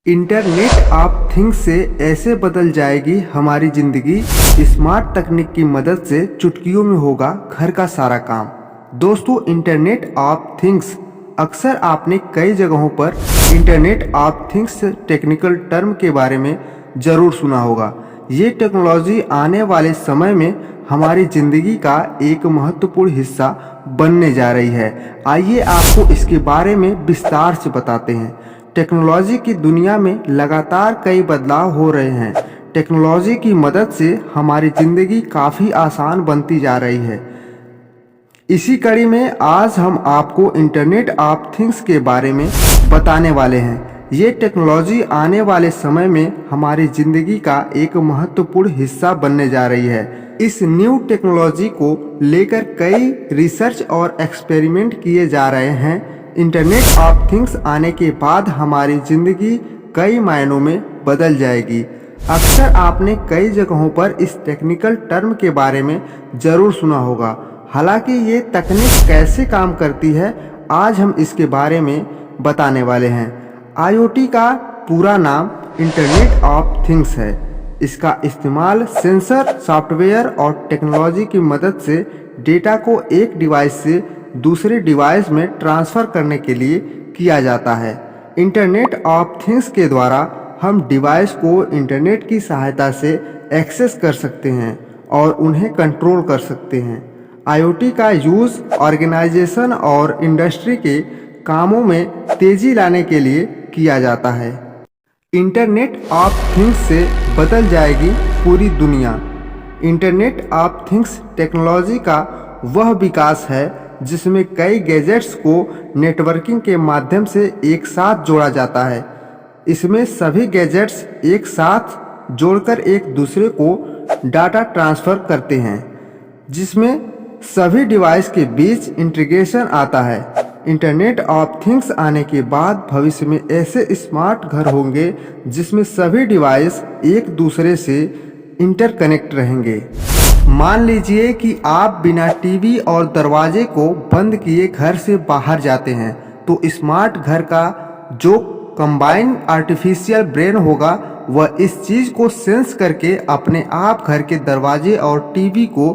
Internet of things से ऐसे बदल जाएगी हमारी ज़िंदगी। स्मार्ट तकनीक की मदद से चुटकियों में होगा घर का सारा काम। दोस्तों, इंटरनेट ऑफ थिंग्स अक्सर आपने कई जगहों पर internet of things technical term के बारे में ज़रूर सुना होगा। ये टेक्नोलॉजी आने वाले समय में हमारी ज़िंदगी का एक महत्वपूर्ण हिस्सा बनने जा रही है। आइए आपको इसके बारे में विस्तार से बताते हैं। टेक्नोलॉजी की दुनिया में लगातार कई बदलाव हो रहे हैं। टेक्नोलॉजी की मदद से हमारी ज़िंदगी काफ़ी आसान बनती जा रही है। इसी कड़ी में आज हम आपको इंटरनेट ऑफ थिंग्स के बारे में बताने वाले हैं। ये टेक्नोलॉजी आने वाले समय में हमारी ज़िंदगी का एक महत्वपूर्ण हिस्सा बनने जा रही है। इस न्यू टेक्नोलॉजी को लेकर कई रिसर्च और एक्सपेरिमेंट किए जा रहे हैं। इंटरनेट ऑफ थिंग्स आने के बाद हमारी ज़िंदगी कई मायनों में बदल जाएगी। अक्सर आपने कई जगहों पर इस टेक्निकल टर्म के बारे में ज़रूर सुना होगा। हालांकि ये तकनीक कैसे काम करती है, आज हम इसके बारे में बताने वाले हैं। IoT का पूरा नाम इंटरनेट ऑफ थिंग्स है। इसका इस्तेमाल सेंसर, सॉफ्टवेयर और टेक्नोलॉजी की मदद से डेटा को एक डिवाइस से दूसरे डिवाइस में ट्रांसफ़र करने के लिए किया जाता है। इंटरनेट ऑफ थिंग्स के द्वारा हम डिवाइस को इंटरनेट की सहायता से एक्सेस कर सकते हैं और उन्हें कंट्रोल कर सकते हैं। IoT का यूज़ ऑर्गेनाइजेशन और इंडस्ट्री के कामों में तेज़ी लाने के लिए किया जाता है। इंटरनेट ऑफ थिंग्स से बदल जाएगी पूरी दुनिया। इंटरनेट ऑफ थिंग्स टेक्नोलॉजी का वह विकास है जिसमें कई गैजेट्स को नेटवर्किंग के माध्यम से एक साथ जोड़ा जाता है। इसमें सभी गैजेट्स एक साथ जोड़कर एक दूसरे को डाटा ट्रांसफ़र करते हैं, जिसमें सभी डिवाइस के बीच इंटीग्रेशन आता है। इंटरनेट ऑफ थिंग्स आने के बाद भविष्य में ऐसे स्मार्ट घर होंगे जिसमें सभी डिवाइस एक दूसरे से इंटरकनेक्ट रहेंगे। मान लीजिए कि आप बिना टीवी और दरवाजे को बंद किए घर से बाहर जाते हैं, तो स्मार्ट घर का जो कंबाइंड आर्टिफिशियल ब्रेन होगा वह इस चीज़ को सेंस करके अपने आप घर के दरवाजे और टीवी को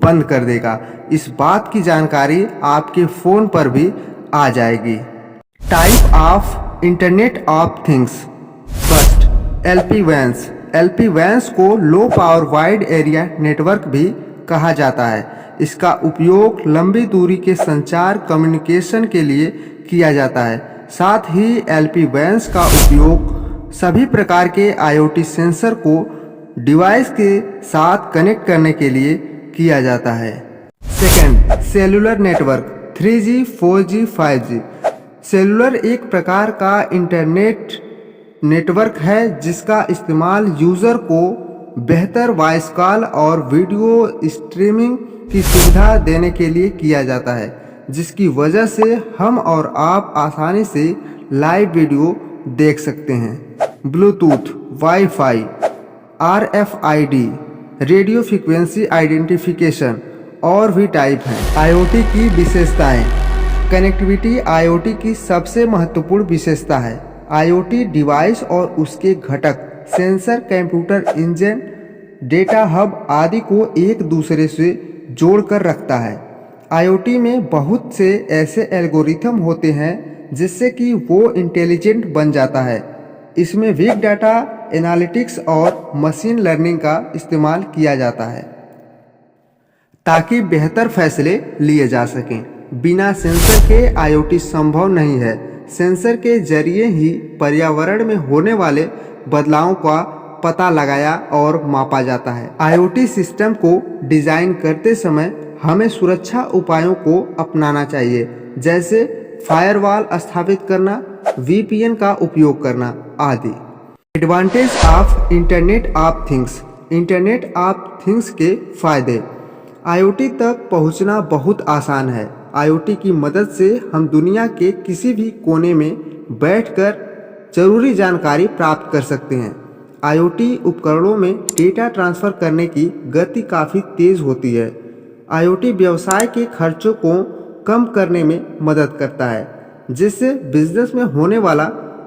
बंद कर देगा। इस बात की जानकारी आपके फ़ोन पर भी आ जाएगी। Type of internet of things. First, LPWANs। LPWANs को low power wide area network भी कहा जाता है। इसका उपयोग लंबी दूरी के संचार कम्युनिकेशन के लिए किया जाता है। साथ ही LPWANs का उपयोग सभी प्रकार के IoT सेंसर को डिवाइस के साथ कनेक्ट करने के लिए किया जाता है। Second, cellular network 3G, 4G, 5G। Cellular एक प्रकार का इंटरनेट नेटवर्क है जिसका इस्तेमाल यूज़र को बेहतर वॉइस कॉल और वीडियो स्ट्रीमिंग की सुविधा देने के लिए किया जाता है, जिसकी वजह से हम और आप आसानी से लाइव वीडियो देख सकते हैं। Bluetooth, wifi, RFID, radio frequency identification और भी टाइप हैं। IoT की विशेषताएं। कनेक्टिविटी IoT की सबसे महत्वपूर्ण विशेषता है। IoT डिवाइस और उसके घटक, sensor, computer engine, data hub आदि को एक दूसरे से जोड़कर रखता है। IoT में बहुत से ऐसे एल्गोरिथम होते हैं जिससे कि वो इंटेलिजेंट बन जाता है। इसमें बिग डाटा एनालिटिक्स और मशीन लर्निंग का इस्तेमाल किया जाता है ताकि बेहतर फैसले लिए जा सकें। बिना सेंसर के IoT संभव नहीं है। सेंसर के जरिए ही पर्यावरण में होने वाले बदलावों का पता लगाया और मापा जाता है। IoT सिस्टम को डिज़ाइन करते समय हमें सुरक्षा उपायों को अपनाना चाहिए, जैसे फायरवॉल स्थापित करना, VPN का उपयोग करना आदि। Advantage of internet of things. Internet of things के फायदे। IoT तक पहुंचना बहुत आसान है। IoT की मदद से हम दुनिया के किसी भी कोने में बैठकर ज़रूरी जानकारी प्राप्त कर सकते हैं। IoT उपकरणों में डेटा ट्रांसफ़र करने की गति काफ़ी तेज़ होती है। IoT व्यवसाय के खर्चों को कम करने में मदद करता है, जिससे बिजनेस में होने वाला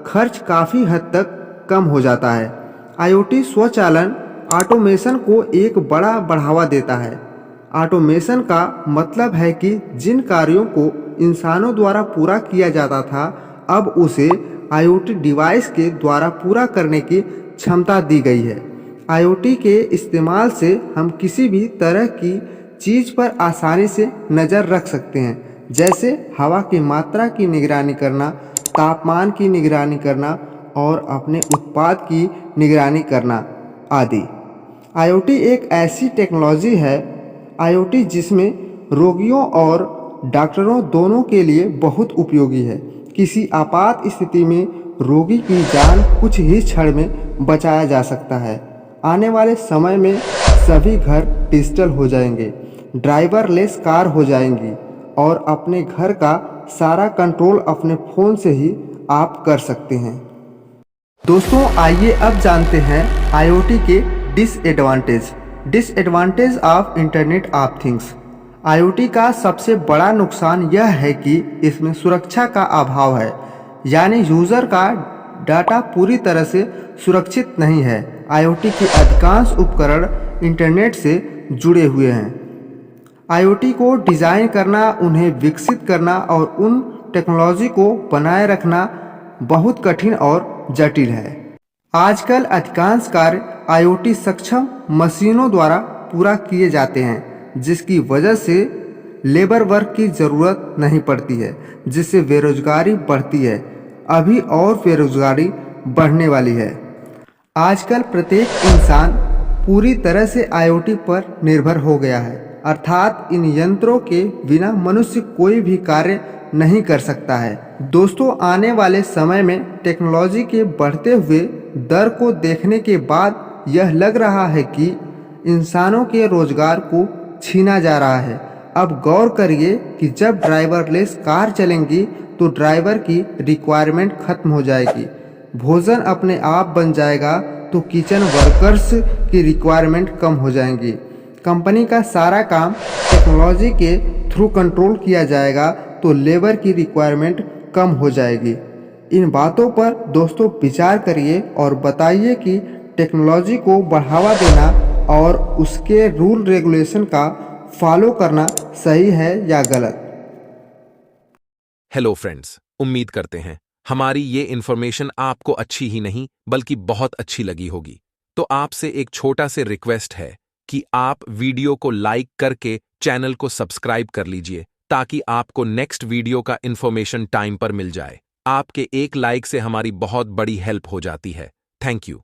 खर्च काफ़ी हद तक कम हो जाता है। आईओटी स्वचालन ऑटोमेशन को एक बड़ा बढ़ावा देता है। ऑटोमेशन का मतलब है कि जिन कार्यों को इंसानों द्वारा पूरा किया जाता था, अब उसे आईओटी डिवाइस के द्वारा पूरा करने की क्षमता दी गई है। आईओटी के इस्तेमाल से हम किसी भी तरह की चीज़ पर आसानी से नज़र रख सकते हैं, जैसे हवा की मात्रा की निगरानी करना, तापमान की निगरानी करना और अपने उत्पाद की निगरानी करना आदि। आईओटी एक ऐसी टेक्नोलॉजी है आईओटी जिसमें रोगियों और डॉक्टरों दोनों के लिए बहुत उपयोगी है। किसी आपात स्थिति में रोगी की जान कुछ ही क्षण में बचाया जा सकता है। आने वाले समय में सभी घर डिजिटल हो जाएंगे, ड्राइवरलेस कार हो जाएंगी और अपने घर का सारा कंट्रोल अपने फ़ोन से ही आप कर सकते हैं। दोस्तों, आइए अब जानते हैं आईओटी के disadvantage of internet of things. IoT का सबसे बड़ा नुकसान यह है कि इसमें सुरक्षा का अभाव है, यानी यूज़र का डाटा पूरी तरह से सुरक्षित नहीं है। आईओटी के अधिकांश उपकरण इंटरनेट से जुड़े हुए हैं। आईओटी को डिज़ाइन करना, उन्हें विकसित करना और उन टेक्नोलॉजी को बनाए रखना बहुत कठिन और जटिल है। आजकल अधिकांश कार्य आईओटी सक्षम मशीनों द्वारा पूरा किए जाते हैं, जिसकी वजह से लेबर वर्क की ज़रूरत नहीं पड़ती है, जिससे बेरोजगारी बढ़ती है। अभी और बेरोजगारी बढ़ने वाली है। आजकल प्रत्येक इंसान पूरी तरह से आईओटी पर निर्भर हो गया है, अर्थात इन यंत्रों के बिना मनुष्य कोई भी कार्य नहीं कर सकता है। दोस्तों, आने वाले समय में टेक्नोलॉजी के बढ़ते हुए दर को देखने के बाद यह लग रहा है कि इंसानों के रोजगार को छीना जा रहा है। अब गौर करिए कि जब ड्राइवरलेस कार चलेंगी तो ड्राइवर की रिक्वायरमेंट खत्म हो जाएगी, भोजन अपने आप बन जाएगा तो किचन वर्कर्स की रिक्वायरमेंट कम हो जाएंगी, कंपनी का सारा काम टेक्नोलॉजी के थ्रू कंट्रोल किया जाएगा तो लेबर की रिक्वायरमेंट कम हो जाएगी। इन बातों पर दोस्तों विचार करिए और बताइए कि टेक्नोलॉजी को बढ़ावा देना और उसके रूल रेगुलेशन का फॉलो करना सही है या गलत। हेलो फ्रेंड्स, उम्मीद करते हैं हमारी ये इन्फॉर्मेशन आपको अच्छी ही नहीं बल्कि बहुत अच्छी लगी होगी। तो आपसे एक छोटा से रिक्वेस्ट है कि आप वीडियो को लाइक करके चैनल को सब्सक्राइब कर लीजिए, ताकि आपको नेक्स्ट वीडियो का इन्फॉर्मेशन टाइम पर मिल जाए। आपके एक लाइक से हमारी बहुत बड़ी हेल्प हो जाती है। Thank you.